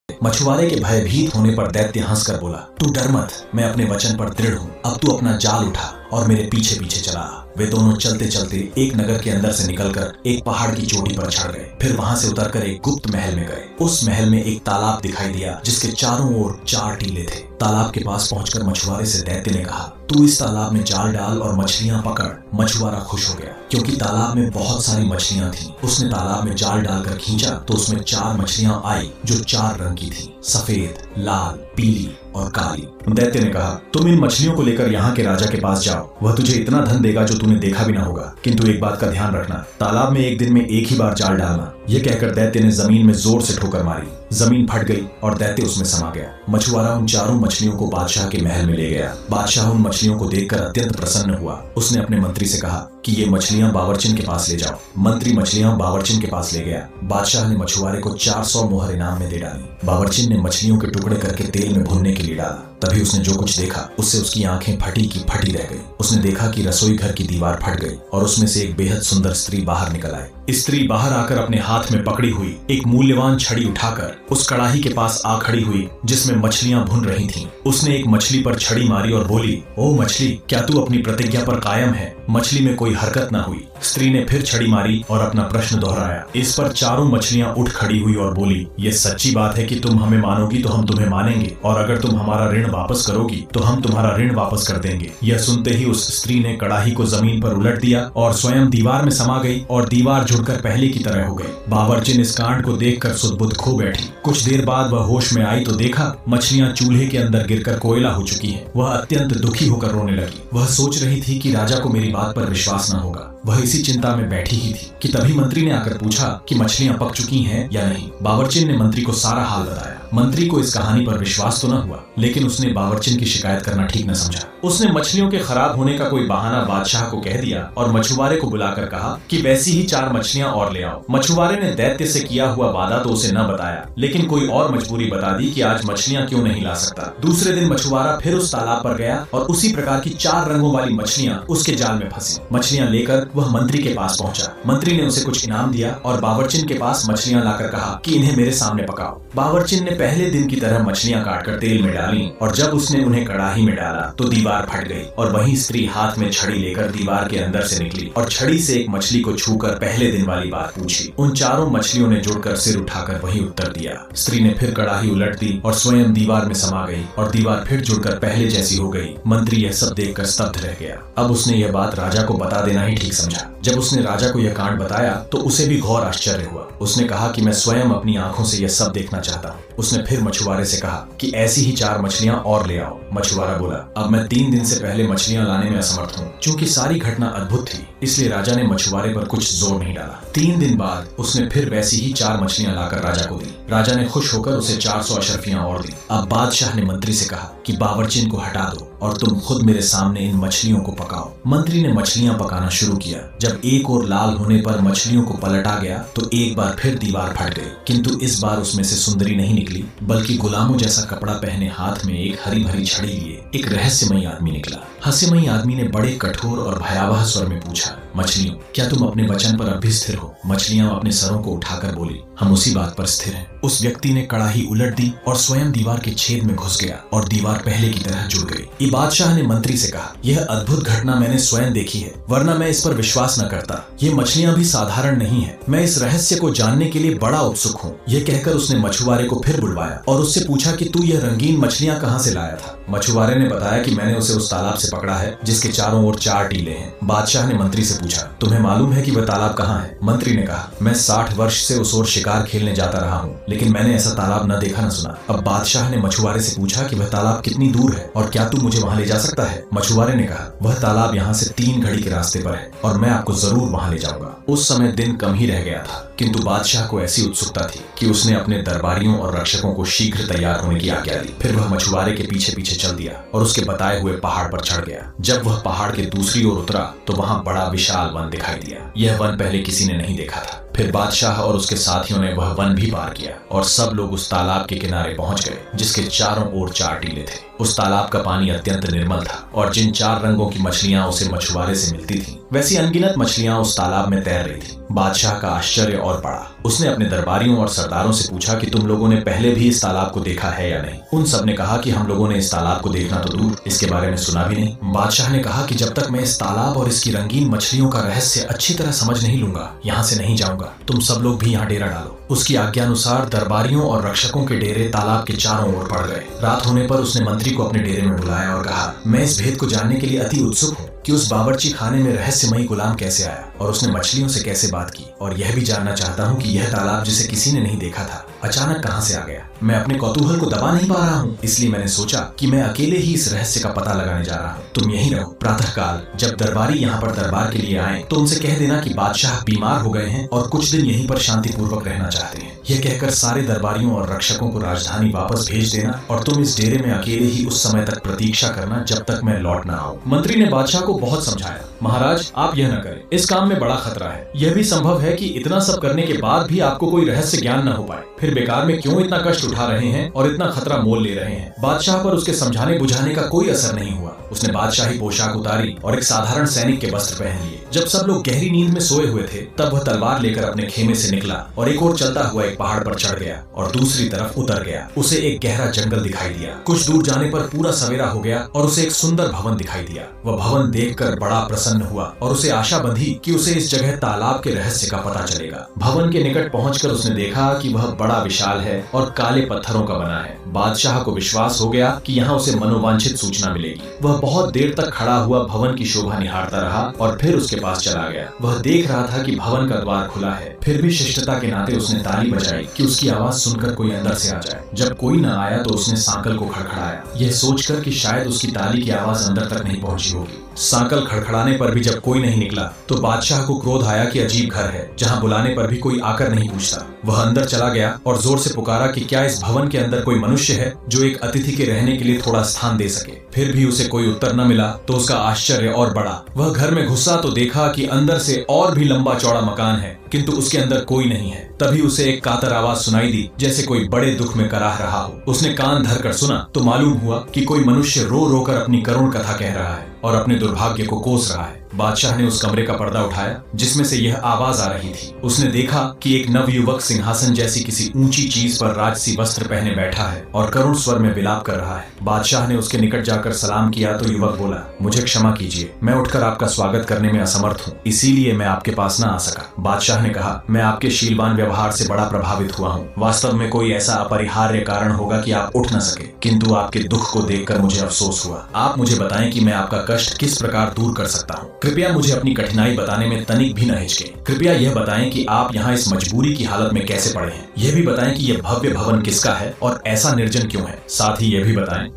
मछुआरे के भयभीत होने पर दैत्य हंसकर बोला, तू डर मत, मैं अपने वचन पर दृढ़ हूँ। अब तू अपना जाल उठा और मेरे पीछे पीछे चला। वे दोनों चलते चलते एक नगर के अंदर से निकलकर एक पहाड़ की चोटी पर चढ़ गए। फिर वहां से उतरकर एक गुप्त महल में गए। उस महल में एक तालाब दिखाई दिया जिसके चारों ओर 4 टीले थे। तालाब के पास पहुंचकर मछुआरे से दैत्य ने कहा, तू इस तालाब में जाल डाल और मछलियां पकड़। मछुआरा खुश हो गया क्योंकि तालाब में बहुत सारी मछलियां थीं। उसने तालाब में जाल डालकर खींचा तो उसमें 4 मछलियां आई जो 4 रंग की थीं, सफेद, लाल, पीली और काली। दैत्य ने कहा, तुम इन मछलियों को लेकर यहाँ के राजा के पास जाओ, वह तुझे इतना धन देगा जो तूने देखा भी ना होगा। किंतु एक बात का ध्यान रखना, तालाब में एक दिन में एक ही बार जाल डालना। यह कहकर दैत्य ने जमीन में जोर से ठोकर मारी। जमीन फट गई और दैत्य उसमें समा गया। मछुआरा उन 4 मछलियों को बादशाह के महल में ले गया। बादशाह उन मछलियों को देखकर अत्यंत प्रसन्न हुआ। उसने अपने मंत्री से कहा कि ये मछलियां बावर्चिन के पास ले जाओ। मंत्री मछलियां बावर्चिन के पास ले गया। बादशाह ने मछुआरे को 400 मोहर इनाम में दे डाली। बावर्चिन ने मछलियों के टुकड़े करके तेल में भुनने के लिए डाला। तभी उसने जो कुछ देखा उससे उसकी आंखें फटी की फटी रह गई। उसने देखा कि रसोई घर की दीवार फट गई और उसमें से एक बेहद सुंदर स्त्री बाहर निकल आई। स्त्री बाहर आकर अपने हाथ में पकड़ी हुई एक मूल्यवान छड़ी उठाकर उस कड़ाही के पास आ खड़ी हुई जिसमें मछलियां भुन रही थीं। उसने एक मछली पर छड़ी मारी और बोली, ओ मछली, क्या तू अपनी प्रतिज्ञा पर कायम है? मछली में कोई हरकत ना हुई। स्त्री ने फिर छड़ी मारी और अपना प्रश्न दोहराया। इस पर चारों मछलियां उठ खड़ी हुई और बोली, ये सच्ची बात है कि तुम हमें मानोगी तो हम तुम्हें मानेंगे, और अगर तुम हमारा ऋण वापस करोगी तो हम तुम्हारा ऋण वापस कर देंगे। यह सुनते ही उस स्त्री ने कड़ाही को जमीन पर उलट दिया और स्वयं दीवार में समा गई और दीवार जुड़कर पहले की तरह हो गई। बावर्चिन इस कांड को देखकर सुध-बुध खो बैठी। कुछ देर बाद वह होश में आई तो देखा मछलियां चूल्हे के अंदर गिरकर कोयला हो चुकी हैं। वह अत्यंत दुखी होकर रोने लगी। वह सोच रही थी कि राजा को मेरी बात पर विश्वास न होगा। वह इसी चिंता में बैठी ही थी कि तभी मंत्री ने आकर पूछा कि मछलियां पक चुकी हैं या नहीं। बावर्चिन ने मंत्री को सारा हाल बताया। मंत्री को इस कहानी पर विश्वास तो न हुआ, लेकिन उसने बावर्चिन की शिकायत करना ठीक न समझा। उसने मछलियों के खराब होने का कोई बहाना बादशाह को कह दिया और मछुआरे को बुलाकर कहा कि वैसी ही 4 मछलियां और ले आओ। मछुआरे ने दैत्य से किया हुआ वादा तो उसे न बताया, लेकिन कोई और मजबूरी बता दी कि आज मछलियां क्यों नहीं ला सकता। दूसरे दिन मछुआरा फिर उस तालाब पर गया और उसी प्रकार की 4 रंगों वाली मछलियां उसके जाल में फंसी। मछलियां लेकर वह मंत्री के पास पहुंचा। मंत्री ने उसे कुछ इनाम दिया और बावर्चिन के पास मछलियां लाकर कहा कि इन्हें मेरे सामने पकाओ। बावर्चिन ने पहले दिन की तरह मछलियां काटकर तेल में डाली और जब उसने उन्हें कड़ाही में डाला तो दीवार फट गई और वही स्त्री हाथ में छड़ी लेकर दीवार के अंदर से निकली और छड़ी से एक मछली को छूकर पहले दिन वाली बात पूछी। उन 4 मछलियों ने जुड़कर सिर उठाकर वही उत्तर दिया। स्त्री ने फिर कड़ाही उलट दी और स्वयं दीवार में समा गई और दीवार फिर जुड़कर पहले जैसी हो गई। मंत्री यह सब देखकर स्तब्ध रह गया। अब उसने यह बात राजा को बता देना ही ठीक समझा। जब उसने राजा को यह कांड बताया तो उसे भी घोर आश्चर्य हुआ। उसने कहा कि मैं स्वयं अपनी आंखों से यह सब देखना चाहता हूँ। उसने फिर मछुआरे से कहा कि ऐसी ही 4 मछलियां और ले आओ। मछुआरा बोला, अब मैं 3 दिन से पहले मछलियां लाने में असमर्थ हूँ। चूंकि सारी घटना अद्भुत थी इसलिए राजा ने मछुआरे पर कुछ जोर नहीं डाला। 3 दिन बाद उसने फिर वैसी ही 4 मछलियां लाकर राजा को दी। राजा ने खुश होकर उसे 400 अशर्फियां और दी। अब बादशाह ने मंत्री से कहा कि बावर्चिन को हटा दो और तुम खुद मेरे सामने इन मछलियों को पकाओ। मंत्री ने मछलियां पकाना शुरू किया। जब एक और लाल होने पर मछलियों को पलटा गया तो एक बार फिर दीवार फट गई, किंतु इस बार उसमें से सुंदरी नहीं निकली बल्कि गुलामों जैसा कपड़ा पहने हाथ में एक हरी भरी छड़ी लिए एक रहस्यमयी आदमी निकला। रहस्यमयी आदमी ने बड़े कठोर और भयावह स्वर में पूछा, मछलियों, क्या तुम अपने वचन पर अब भी स्थिर हो? मछलियां अपने सरों को उठाकर बोली, हम उसी बात पर स्थिर हैं। उस व्यक्ति ने कड़ाही उलट दी और स्वयं दीवार के छेद में घुस गया और दीवार पहले की तरह जुड़ गई। ये बादशाह ने मंत्री से कहा, यह अद्भुत घटना मैंने स्वयं देखी है, वरना मैं इस पर विश्वास न करता। ये मछलियां भी साधारण नहीं है। मैं इस रहस्य को जानने के लिए बड़ा उत्सुक हूँ। यह कहकर उसने मछुआरे को फिर बुलवाया और उससे पूछा कि तू यह रंगीन मछलियां कहाँ से लाया था? मछुआरे ने बताया कि मैंने उसे उस तालाब से पकड़ा है जिसके चारों ओर 4 टीले हैं। बादशाह ने मंत्री से पूछा, तुम्हें मालूम है कि वह तालाब कहाँ है? मंत्री ने कहा, मैं 60 वर्ष से उस ओर शिकार खेलने जाता रहा हूँ, लेकिन मैंने ऐसा तालाब न देखा न सुना। अब बादशाह ने मछुआरे से पूछा कि वह तालाब कितनी दूर है और क्या तू मुझे वहाँ ले जा सकता है? मछुआरे ने कहा, वह तालाब यहाँ से 3 घड़ी के रास्ते पर है और मैं आपको जरूर वहाँ ले जाऊंगा। उस समय दिन कम ही रह गया था, किंतु बादशाह को ऐसी उत्सुकता थी कि उसने अपने दरबारियों और रक्षकों को शीघ्र तैयार होने की आज्ञा दी। फिर वह मछुआरे के पीछे पीछे चल दिया और उसके बताए हुए पहाड़ पर चढ़ गया। जब वह पहाड़ के दूसरी ओर उतरा तो वहाँ बड़ा विशाल वन दिखाई दिया। यह वन पहले किसी ने नहीं देखा था। फिर बादशाह और उसके साथियों ने वह वन भी पार किया और सब लोग उस तालाब के किनारे पहुंच गए जिसके चारों ओर 4 टीले थे। उस तालाब का पानी अत्यंत निर्मल था और जिन 4 रंगों की मछलियां उसे मछुआरे से मिलती थीं, वैसी अनगिनत मछलियां उस तालाब में तैर रही थी। बादशाह का आश्चर्य और बढ़ा। उसने अपने दरबारियों और सरदारों से पूछा कि तुम लोगों ने पहले भी इस तालाब को देखा है या नहीं। उन सब ने कहा कि हम लोगों ने इस तालाब को देखना तो दूर, इसके बारे में सुना भी नहीं। बादशाह ने कहा कि जब तक मैं इस तालाब और इसकी रंगीन मछलियों का रहस्य अच्छी तरह समझ नहीं लूंगा, यहाँ से नहीं जाऊंगा। तुम सब लोग भी यहाँ डेरा डालो। उसकी आज्ञानुसार दरबारियों और रक्षकों के डेरे तालाब के चारों ओर पड़ गए। रात होने पर उसने मंत्री को अपने डेरे में बुलाया और कहा, मैं इस भेद को जानने के लिए अति उत्सुक हूँ कि उस बावर्ची खाने में रहस्यमयी गुलाम कैसे आया और उसने मछलियों से कैसे बात की, और यह भी जानना चाहता हूँ कि यह तालाब जिसे किसी ने नहीं देखा था अचानक कहाँ से आ गया। मैं अपने कौतूहल को दबा नहीं पा रहा हूँ, इसलिए मैंने सोचा कि मैं अकेले ही इस रहस्य का पता लगाने जा रहा हूँ। तुम यहीं रहो। प्रातःकाल जब दरबारी यहाँ पर दरबार के लिए आए तो उनसे कह देना कि बादशाह बीमार हो गए हैं और कुछ दिन यहीं पर शांतिपूर्वक रहना चाहते हैं। यह कहकर सारे दरबारियों और रक्षकों को राजधानी वापस भेज देना और तुम इस डेरे में अकेले ही उस समय तक प्रतीक्षा करना जब तक मैं लौट ना आऊं। मंत्री ने बादशाह को बहुत समझाया, महाराज आप यह न करें, इस काम में बड़ा खतरा है। यह भी संभव है कि इतना सब करने के बाद भी आपको कोई रहस्य ज्ञान न हो पाए, फिर बेकार में क्यों इतना कष्ट उठा रहे हैं और इतना खतरा मोल ले रहे हैं। बादशाह पर उसके समझाने बुझाने का कोई असर नहीं हुआ। उसने बादशाही पोशाक उतारी और एक साधारण सैनिक के वस्त्र पहन लिए। जब सब लोग गहरी नींद में सोए हुए थे तब वह तलवार लेकर अपने खेमे से निकला और एक ओर चलता हुआ एक पहाड़ पर चढ़ गया और दूसरी तरफ उतर गया। उसे एक गहरा जंगल दिखाई दिया। कुछ दूर जाने पर पूरा सवेरा हो गया और उसे एक सुंदर भवन दिखाई दिया। वह भवन देखकर बड़ा प्रसन्न हुआ और उसे आशा बंधी कि उसे इस जगह तालाब के रहस्य का पता चलेगा। भवन के निकट पहुंचकर उसने देखा कि वह बड़ा विशाल है और काले पत्थरों का बना है। बादशाह को विश्वास हो गया कि यहाँ उसे मनोवांछित सूचना मिलेगी। वह बहुत देर तक खड़ा हुआ भवन की शोभा निहारता रहा और फिर उसके पास चला गया। वह देख रहा था कि भवन का द्वार खुला है, फिर भी शिष्टता के नाते उसने ताली बजाई कि उसकी आवाज सुनकर कोई अंदर से आ जाए। जब कोई न आया तो उसने सांकल को खड़खड़ाया, यह सोचकर कि शायद उसकी ताली की आवाज अंदर तक नहीं पहुंची होगी। सांकल खड़खड़ाने पर भी जब कोई नहीं निकला तो बादशाह को क्रोध आया कि अजीब घर है जहां बुलाने पर भी कोई आकर नहीं पूछता। वह अंदर चला गया और जोर से पुकारा कि क्या इस भवन के अंदर कोई मनुष्य है जो एक अतिथि के रहने के लिए थोड़ा स्थान दे सके। फिर भी उसे कोई उत्तर न मिला तो उसका आश्चर्य और बढ़ा। वह घर में घुसा तो देखा कि अंदर से और भी लंबा चौड़ा मकान है, किंतु उसके अंदर कोई नहीं है। तभी उसे एक कातर आवाज सुनाई दी जैसे कोई बड़े दुख में कराह रहा हो। उसने कान धरकर सुना तो मालूम हुआ कि कोई मनुष्य रो रो कर अपनी करुण कथा कह रहा है और अपने दुर्भाग्य को कोस रहा है। बादशाह ने उस कमरे का पर्दा उठाया जिसमें से यह आवाज आ रही थी। उसने देखा कि एक नवयुवक सिंहासन जैसी किसी ऊंची चीज पर राजसी वस्त्र पहने बैठा है और करुण स्वर में विलाप कर रहा है। बादशाह ने उसके निकट जाकर सलाम किया तो युवक बोला, मुझे क्षमा कीजिए, मैं उठकर आपका स्वागत करने में असमर्थ हूँ, इसीलिए मैं आपके पास न आ सका। बादशाह ने कहा, मैं आपके शीलवान व्यवहार से बड़ा प्रभावित हुआ हूँ। वास्तव में कोई ऐसा अपरिहार्य कारण होगा कि आप उठ न सके, किंतु आपके दुख को देखकर मुझे अफसोस हुआ। आप मुझे बताएं कि मैं आपका कष्ट किस प्रकार दूर कर सकता हूँ। कृपया मुझे अपनी कठिनाई बताने में तनिक भी न हिचकें। कृपया यह बताएं कि आप यहाँ इस मजबूरी की हालत में कैसे पड़े हैं। यह भी बताएं कि यह भव्य भवन किसका है और ऐसा निर्जन क्यों है। साथ ही यह भी बताएं